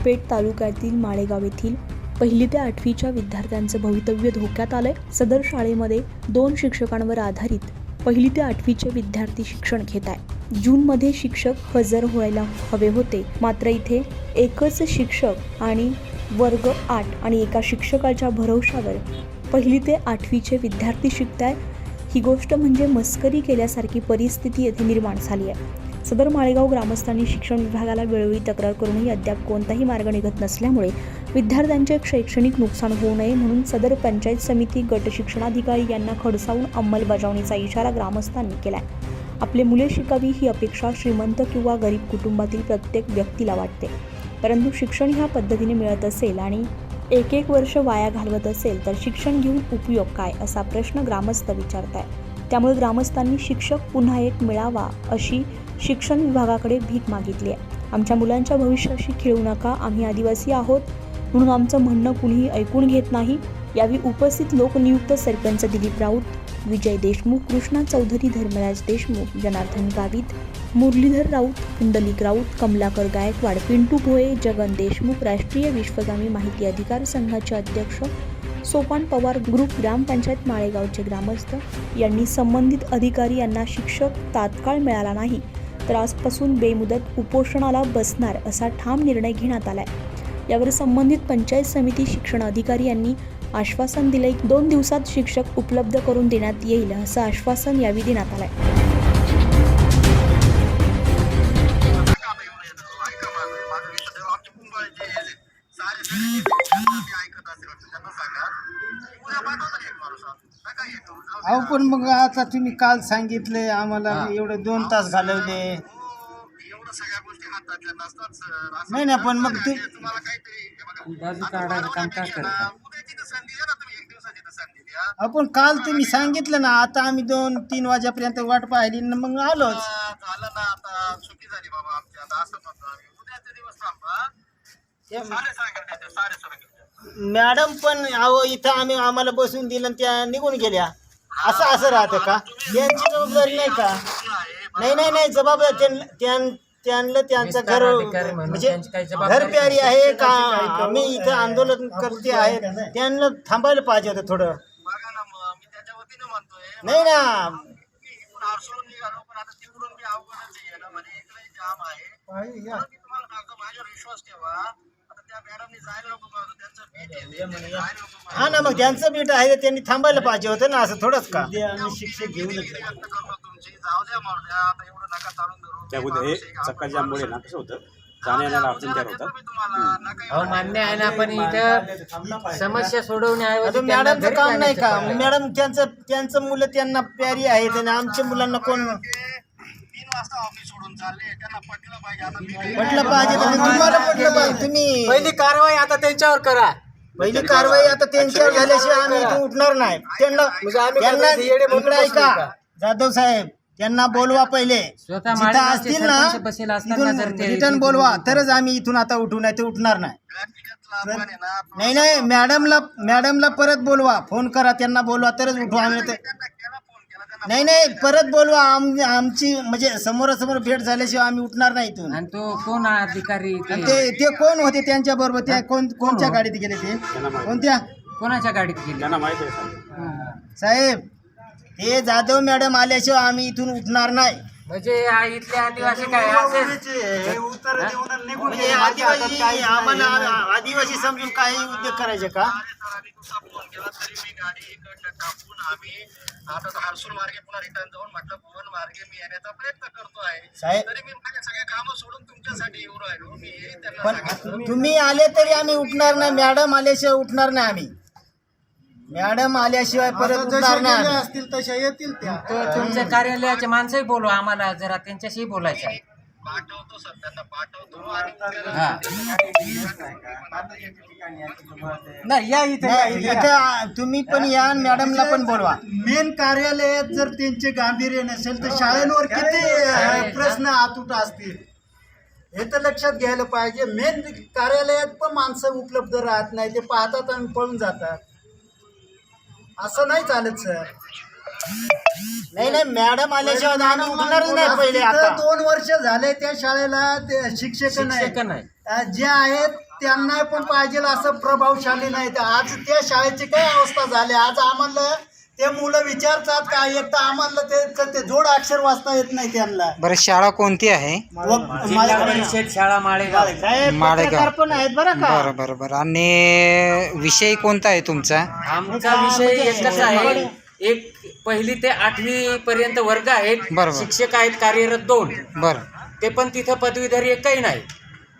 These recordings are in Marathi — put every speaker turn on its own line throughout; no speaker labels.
पेठ तालुक्यातील माळेगाव येथील 1ली ते 8वीच्या विद्यार्थ्यांचं भवितव्य धोक्यात आलंय। सदर शाळेमध्ये 2 शिक्षकांवर आधारित 1ली ते 8वीचे विद्यार्थी शिक्षण घेत आहेत। जूनमध्ये शिक्षक हजर व्हायला हवे होते, मात्र इथे एकच शिक्षक आणि वर्ग 8 आणि एका शिक्षकाच्या भरवशावर 1ली ते 8वीचे विद्यार्थी शिकताय। ही गोष्ट म्हणजे मस्करी केल्यासारखी परिस्थिती येथे निर्माण झाली आहे। सदर माळेगाव ग्रामस्थांनी शिक्षण विभागाला वेळोवेळी तक्रार करूनही अद्याप कोणताही मार्ग निघत नसल्यामुळे विद्यार्थ्यांचे शैक्षणिक नुकसान होऊ नये म्हणून सदर पंचायत समिती गट शिक्षणाधिकारी यांना खडसावून अंमलबजावणीचा इशारा ग्रामस्थांनी केलाय। आपले मुले शिकावी ही अपेक्षा श्रीमंत किंवा गरीब कुटुंबातील प्रत्येक व्यक्तीला वाटते, परंतु शिक्षण ह्या पद्धतीने मिळत असेल आणि एक वर्ष वाया घालवत असेल तर शिक्षण घेऊन उपयोग काय, असा प्रश्न ग्रामस्थ विचारताय। त्यामुळे ग्रामस्थांनी शिक्षक पुन्हा एक मिळावा अशी शिक्षण विभागाकडे भीक मागितली आहे। आमच्या मुलांच्या भविष्याशी खेळू नका, आम्ही आदिवासी आहोत म्हणून आमचं म्हणणं कुणीही ऐकून घेत नाही। यावेळी उपस्थित लोकनियुक्त सरपंच दिलीप राऊत, विजय देशमुख, कृष्णा चौधरी, धर्मराज देशमुख, जनार्दन गावित, मुरलीधर राऊत, कुंडलिक राऊत, कमलाकर गायकवाड, पिंटू भोये, जगन देशमुख, राष्ट्रीय विश्वगामी माहिती अधिकार संघाचे अध्यक्ष सोपान पवार, ग्रुप ग्रामपंचायत माळेगावचे ग्रामस्थ यांनी संबंधित अधिकारी यांना शिक्षक तात्काळ मिळाला नाही तर आजपासून बेमुदत उपोषणाला बसणार असा ठाम निर्णय घेण्यात आलाय। यावर संबंधित पंचायत समिती शिक्षण अधिकारी यांनी आश्वासन दिले, 2 दिवसात शिक्षक उपलब्ध करून देण्यात येईल असं आश्वासन यावेळी देण्यात आलंय।
अहो पण मग आता तुम्ही काल सांगितले आम्हाला, एवढे 2 तास घालवले। नाही ना, पण मग तू आपण काल तुम्ही सांगितलं ना, आता आम्ही 2-3 वाजेपर्यंत वाट पाहिली ना, मग आलोच। मॅडम पण अहो इथं आम्हाला बसून दिलं, त्या निघून गेल्या, असं राहतं का? त्यांची जबाबदारी नाही का? नाही जबाबदारी त्यांना त्यांचं घर म्हणजे घर प्यारी आहे का? आम्ही इथं आंदोलन करते आहेत, त्यांना थांबायला पाहिजे होतं थोडं। नाही ना, हा ना, मग त्यांचं बीट आहे, त्यांनी थांबायला पाहिजे होतं ना, असं थोडंच का? शिक्षक घेऊन
त्यामध्ये सकाळी जांभूळ ना कसं होतं, जाण्याला अडचण तयार होतं।
मान्य आहे ना, पण इथं समस्या सोडवण्याऐवजी
मॅडमचं काम नाही का? मॅडम त्यांचं मुलं त्यांना प्यारी आहेत आणि आमच्या मुलांना कोण पटलं पाहिजे? तुम्हाला पटलं पाहिजे, तुम्ही
पहिली कारवाई आता त्यांच्यावर करा।
पहिली कारवाई आता त्यांच्यावर झाल्याशिवाय आम्ही इथून उठणार नाही। त्यांना ऐका जाधव साहेब, त्यांना बोलवा, पहिले जिथं असतील ना रिटर्न बोलवा, तरच आम्ही इथून आता उठू, नाही तर उठणार नाही। नाही मॅडमला परत बोलवा, फोन करा, त्यांना बोलवा, तरच उठू आम्ही। नाही परत बोलवा, आमची म्हणजे समोरासमोर भेट झाल्याशिवाय आम्ही उठणार नाही इथून।
आणि तो कोण अधिकारी
ते कोण होते त्यांच्या बरोबर? त्या कोणत्या गाडीत गेले? ते
कोणाच्या गाडीत गेले
त्यांना माहिती आहे
साहेब, हे जाधव मॅडम आल्याशिवाय आम्ही इथून उठणार नाही।
म्हणजे इथले आदिवासी काय
आम्हाला आदिवासी समजून काही उद्योग करायचे का? पण तुम्ही आले तरी आम्ही उठणार नाही, मॅडम आल्याशिवाय उठणार नाही आम्ही। मॅडम आल्याशिवाय परत उठणार नाही। असतील तशा येतील त्या।
तुमच्या कार्यालयाचे माणसंही बोलवा, आम्हाला जरा त्यांच्याशी बोलायचं आहे।
तुम्ही पण या, मॅडमला पण बोलवा। मेन कार्यालयात जर त्यांचे गांभीर्य नसेल तर शाळेवर किती प्रश्न अतूट असतील हे तर लक्षात घ्यायला पाहिजे। मेन कार्यालयात पण माणसं उपलब्ध राहत नाही, ते पाहतात आणि पळून जातात, असं नाही चालत सर। नाही मॅडम आल्याशिवाय आम्ही उठणारच नाही पहिले. आता
2 वर्ष झाले त्या शाळेला ते शिक्षक
नाही.
जे आहेत त्यांना पण पाहिजे असं प्रभावशाली नाही. तर आज त्या शाळेची काय अवस्था झाली. आज आम्हाला ते मुलं विचारतात का, एक तर आम्हाला ते जोड अक्षर वाचता येत नाही त्यांना.
बरं, शाळा कोणती आहे?
जिल्हा परिषद शाळा माळेगाव.
माळेगाव.
पण आहेत बरं का.
बरं बरं बरं. आणि विषय कोणता आहे तुमचा?
आमचा विषय एकच आहे. एक 1ली ते 8वी पर्यंत वर्ग आहेत.
बरोबर.
शिक्षक आहेत कार्यरत 2.
बरं,
ते पण तिथं पदवीधर एकही नाही.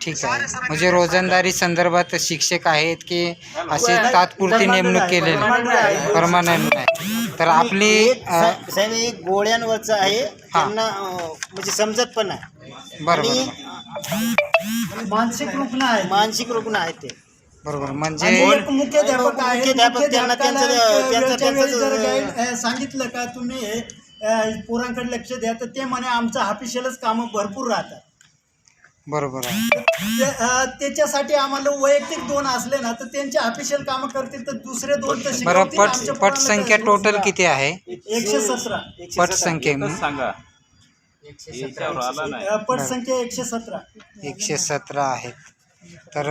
ठीक आहे. म्हणजे रोजंदारी संदर्भात शिक्षक आहेत की असे तात्पुरती नेमणूक केलेली? परमानंट नाही. तर आपली
साहेब एक गोळ्यांवरचं आहे, त्यांना म्हणजे समजत पण नाही.
बरोबर
मानसिक रुग्ण आहेत ते.
बरोबर. म्हणजे
एक मुख्याध्यापक आहे.
मुख्याध्यापक त्यांना
त्यांचं सांगितलं का तुम्ही पोरांकडे लक्ष द्या, तर ते म्हणे आमचं ऑफिशियलच कामं भरपूर राहतात.
बरोबर आहे.
त्याच्यासाठी आम्हाला वैयक्तिक 2 असले ना तर त्यांचे ऑफिशियल कामं करतील, तर दुसरे 2 तर
बरं,
शिकवतील. आमच्या पोरांना
पटसंख्या
काय
टोटल
समजतं?
किती आहे?
117.
पटसंख्या
सांगा.
117.
पटसंख्या 117.
117 आहेत. तर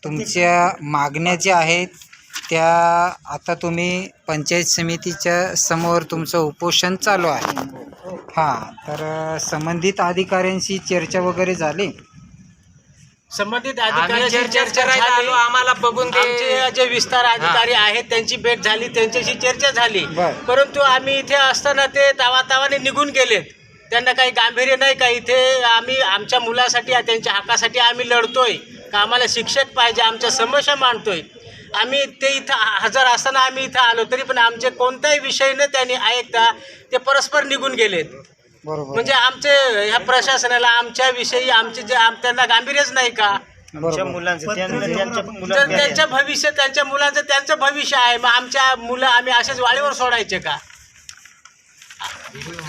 तुमच्या मागण्या ज्या आहेत त्या आता तुम्ही पंचायत समितीच्या समोर तुमचं उपोषण चालू आहे. हां, तर संबंधित अधिकाऱ्यांशी चर्चा वगैरे झाली?
संबंधित
आम्ही
अधिकाऱ्यांशी
चर्चा
चर्चा
करायला
झाली.
आलो. आम्हाला बघून ते
आमचे जे विस्तार अधिकारी आहेत त्यांची भेट झाली, त्यांच्याशी चर्चा झाली.
बरं.
परंतु आम्ही इथे असताना ते तावातावाने निघून गेलेत. त्यांना काही गांभीर्य नाही का. इथे आम्ही आमच्या मुलासाठी त्यांच्या हक्कासाठी आम्ही लढतोय का, आम्हाला शिक्षक पाहिजे, आमच्या समस्या मांडतोय. आम्ही ते इथं हजर असताना आम्ही इथं आलो, तरी पण आमचे कोणताही विषय न त्यांनी ऐकता ते परस्पर निघून गेलेत.
बरोबर.
म्हणजे आमचे ह्या प्रशासनाला आमच्याविषयी आमचे जे त्यांना गांभीर्यच नाही का.
आमच्या मुलांचं
तर त्यांचं भविष्य, त्यांच्या मुलांचं त्यांचं भविष्य आहे. मग आमच्या मुलं आम्ही असेच वाळीवर सोडायचे का?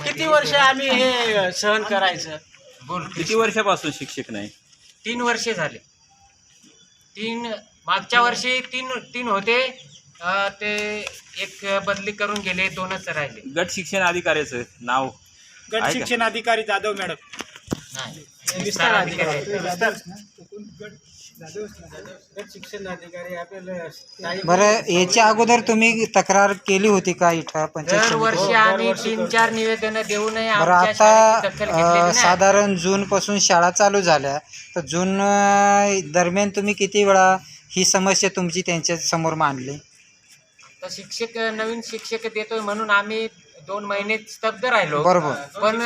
किती वर्ष आम्ही हे सहन करायचं?
किती वर्षापासून शिक्षक नाही?
3 वर्षे झाले. 3 मागच्या वर्षी 3 होते. ते एक बदली करून गेले, 2च राहिले.
गट शिक्षण अधिकाऱ्याचं नाव
गट
आहे का?
शिक्षण अधिकारी जाधव मॅडम.
नाही, विस्तार अधिकारी आहेत.
बरं, याच्या अगोदर तुम्ही तक्रार केली होती का इथं पंचायत समितीत?
दरवर्षी आम्ही 3-4 निवेदनं देऊनही
बरं,
आमच्या शाळेची दखल घेतलेली
आता
नाही.
साधारण जूनपासून शाळा चालू झाल्या, तर जून दरम्यान तुम्ही किती वेळा ही समस्या तुमची त्यांच्या समोर मांडली?
तर शिक्षक, नवीन शिक्षक देतोय म्हणून आम्ही 2 महिने स्तब्ध राहिलो.
बरोबर.
पण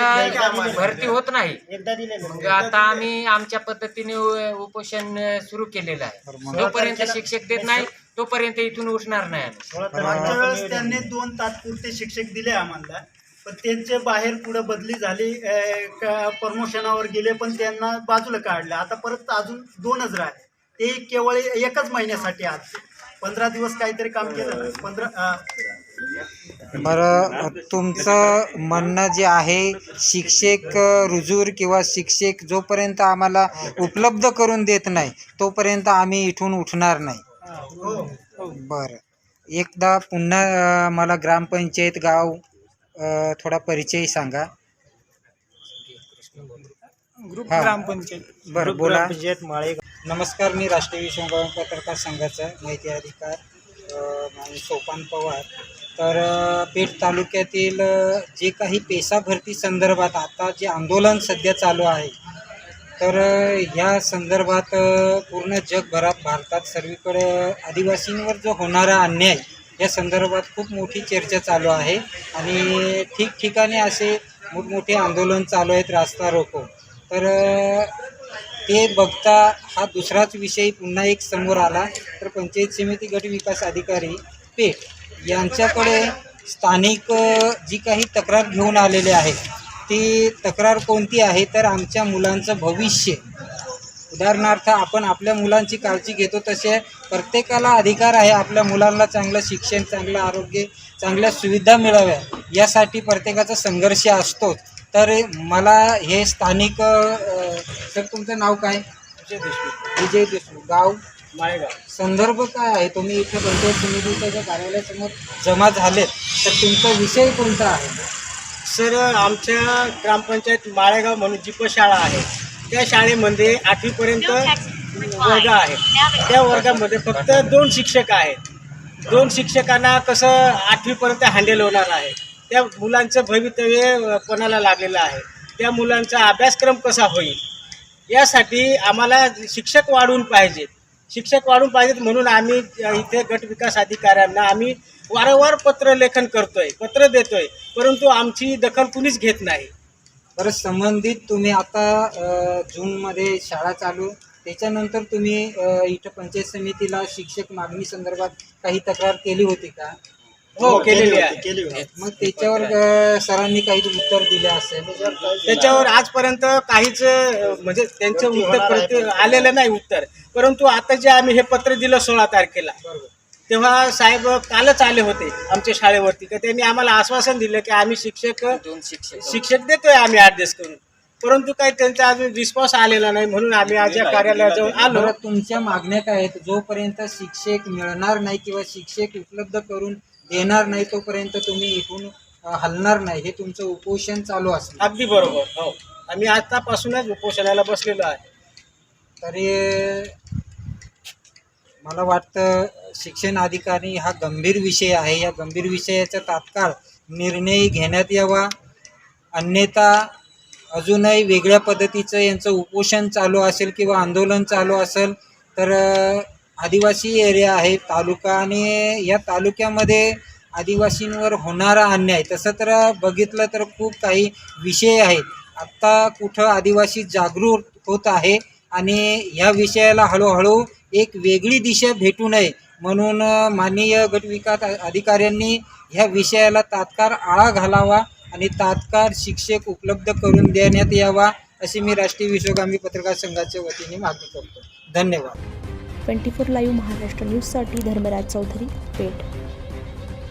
भरती होत नाही.
एकदा दिले
मग आता आम्ही आमच्या पद्धतीने उपोषण सुरू केलेलं आहे. जोपर्यंत शिक्षक देत नाही तोपर्यंत इथून उठणार नाही आम्ही.
मागच्या वेळेस त्यांनी 2 तात्पुरते शिक्षक दिले आम्हाला, पण त्यांचे बाहेर पुढे बदली झाली, प्रमोशनावर गेले, पण त्यांना बाजूला काढले. आता परत अजून 2च राहिले. ते केवळ 1च महिन्यासाठी आज 15 दिवस काहीतरी काम केलं. 15
बरं, तुमचं म्हणणं जे आहे, शिक्षक रुजूर किंवा शिक्षक जोपर्यंत आम्हाला उपलब्ध करून देत नाही तोपर्यंत आम्ही इथून उठणार नाही. बरं, एकदा पुन्हा मला ग्रामपंचायत गाव थोडा परिचय सांगा.
ग्रुप
हा.
ग्रामपंचायत.
बरं, बोला.
ग्रामपंचायत माळेगाव.
नमस्कार, मी राष्ट्रीय विश्वगाव पत्रकार संघाचा माहिती अधिकार सोपान पवार. तर पेठ तालुक्यातील जे काही पेशा भरती संदर्भात आता जे आंदोलन सध्या चालू आहे, तर ह्या संदर्भात पूर्ण जगभरात, भारतात सर्वीकडे आदिवासींवर जो होणारा अन्याय या संदर्भात खूप मोठी चर्चा चालू आहे. आणि ठिकठिकाणी असे मोठमोठे आंदोलन चालू आहेत, रास्ता रोको. तर ते बघता हा दुसराच विषय पुन्हा एक समोर आला. तर पंचायत समिती गट विकास अधिकारी पेठ यांच्याकडे स्थानिक जी काही तक्रार घेऊन आलेले आहेत, ती तक्रार कोणती आहे, तर आमच्या मुलांचं भविष्य. उदाहरणार्थ, आपण आपल्या मुलांची काळजी घेतो तसे प्रत्येकाला अधिकार आहे आपल्या मुलांना चांगलं शिक्षण, चांगलं आरोग्य, चांगल्या सुविधा मिळाव्या यासाठी प्रत्येकाचा संघर्ष असतोच. तर मला हे स्थानिक सर, तुमचं नाव काय? विजय देशमुख. गाव
माळेगाव.
संदर्भ काय आहे? तुम्ही इथे पंचायत समितीच्या ज्या कार्यालयासमोर जमा झालेत तर तुमचा विषय कोणता आहे?
सर, आमच्या ग्रामपंचायत माळेगाव म्हणून जी शाळा आहे त्या शाळेमध्ये 8वीपर्यंत वर्ग आहे. त्या वर्गामध्ये फक्त 2 शिक्षक आहेत. 2 शिक्षकांना कसं 8वीपर्यंत हँडल होणार आहे? त्या मुलांचं भवितव्य कोणाला लागलेलं आहे? त्या मुलांचा अभ्यासक्रम कसा होईल? यासाठी आम्हाला शिक्षक वाढवून पाहिजेत. शिक्षक वाढून पाहिजेत म्हणून आम्ही इथे गट विकास अधिकाऱ्यांना आम्ही वारंवार पत्रलेखन करतोय, पत्र देतोय, परंतु आमची दखल कुणीच घेत नाही.
बरं, संबंधित तुम्ही आता जूनमध्ये शाळा चालू, त्याच्यानंतर तुम्ही इथं पंचायत समितीला शिक्षक मागणी संदर्भात काही तक्रार केली होती का?
हो, केलेली आहे.
मग त्याच्यावर सरांनी काही उत्तर दिले असेल?
त्याच्यावर आजपर्यंत काहीच म्हणजे त्यांचं उत्तर आलेलं नाही उत्तर. परंतु आता जे आम्ही हे पत्र दिलं 16 तारखेला, तेव्हा साहेब कालच आले होते आमच्या शाळेवरती. तर त्यांनी आम्हाला आश्वासन दिलं की आम्ही शिक्षक देतोय आम्ही ॲडजस्ट करून, परंतु काही त्यांचा अजून रिस्पॉन्स आलेला नाही. म्हणून आम्ही आज या कार्यालयाजवळ आलो.
बरं, तुमच्या मागण्या काय आहेत? जोपर्यंत शिक्षक मिळणार नाही किंवा शिक्षक उपलब्ध करून देणार नाही तोपर्यंत तुम्ही इथून हलणार नाही, हे तुमचं उपोषण चालू असेल?
अगदी बरोबर. हो, आम्ही आतापासूनच उपोषणाला बसलेलो आहे.
तरी मला वाटतं शिक्षण अधिकारी हा गंभीर विषय आहे. या गंभीर विषयाचा तात्काळ निर्णय घेण्यात यावा, अन्यथा अजूनही वेगळ्या पद्धतीचं यांचं उपोषण चालू असेल किंवा आंदोलन चालू असेल तर आदिवासी एरिया आहे तालुका, आणि या तालुक्यामध्ये आदिवासींवर होणारा अन्याय तसं तर बघितलं तर खूप काही विषय आहेत. आत्ता कुठं आदिवासी जागरूक होत आहे आणि ह्या विषयाला हळूहळू एक वेगळी दिशा भेटू नये म्हणून माननीय गटविकास अधिकाऱ्यांनी ह्या विषयाला तात्काळ आळा घालावा आणि तात्काळ शिक्षक उपलब्ध करून देण्यात यावा, अशी मी राष्ट्रीय विश्वगामी पत्रकार संघाच्या वतीने मागणी करतो. धन्यवाद.
24 लाईव्ह महाराष्ट्र न्यूजसाठी धर्मराज चौधरी, पेठ.